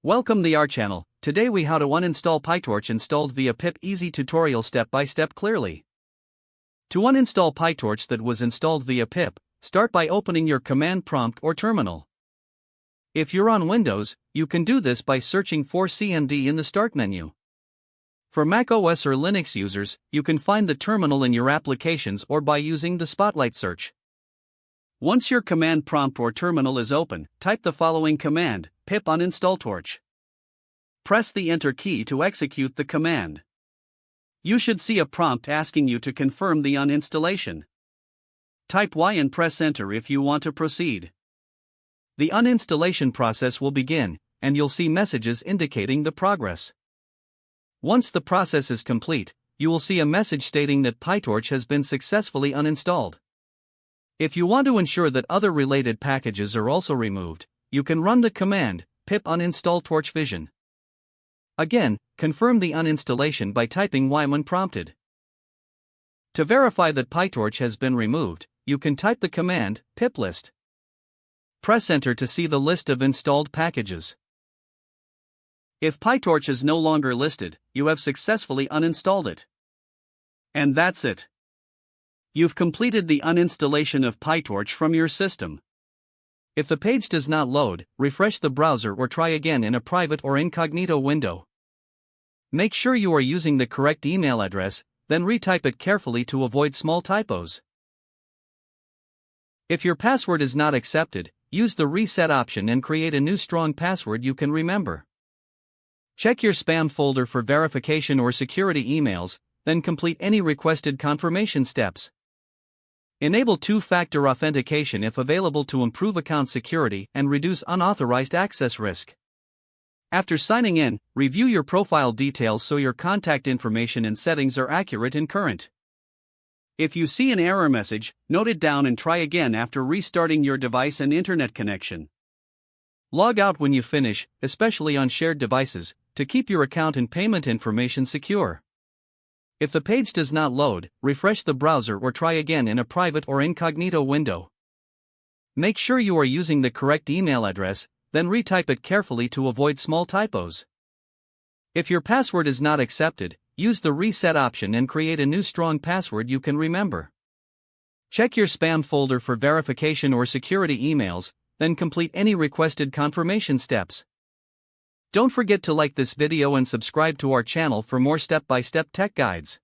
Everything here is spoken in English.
Welcome to our channel. Today we how to uninstall PyTorch installed via pip easy tutorial step by step clearly. To uninstall PyTorch that was installed via pip, start by opening your command prompt or terminal. If you're on Windows, you can do this by searching for CMD in the start menu. For Mac OS or Linux users, you can find the terminal in your applications or by using the Spotlight search. Once your command prompt or terminal is open, type the following command, pip uninstall torch. Press the Enter key to execute the command. You should see a prompt asking you to confirm the uninstallation. Type Y and press Enter if you want to proceed. The uninstallation process will begin, and you'll see messages indicating the progress. Once the process is complete, you will see a message stating that PyTorch has been successfully uninstalled. If you want to ensure that other related packages are also removed, you can run the command, pip uninstall torch vision. Again, confirm the uninstallation by typing Y when prompted. To verify that PyTorch has been removed, you can type the command, pip list. Press Enter to see the list of installed packages. If PyTorch is no longer listed, you have successfully uninstalled it. And that's it. You've completed the uninstallation of PyTorch from your system. If the page does not load, refresh the browser or try again in a private or incognito window. Make sure you are using the correct email address, then retype it carefully to avoid small typos. If your password is not accepted, use the reset option and create a new strong password you can remember. Check your spam folder for verification or security emails, then complete any requested confirmation steps. Enable two-factor authentication if available to improve account security and reduce unauthorized access risk. After signing in, review your profile details so your contact information and settings are accurate and current. If you see an error message, note it down and try again after restarting your device and internet connection. Log out when you finish, especially on shared devices, to keep your account and payment information secure. If the page does not load, refresh the browser or try again in a private or incognito window. Make sure you are using the correct email address, then retype it carefully to avoid small typos. If your password is not accepted, use the reset option and create a new strong password you can remember. Check your spam folder for verification or security emails, then complete any requested confirmation steps. Don't forget to like this video and subscribe to our channel for more step-by-step tech guides.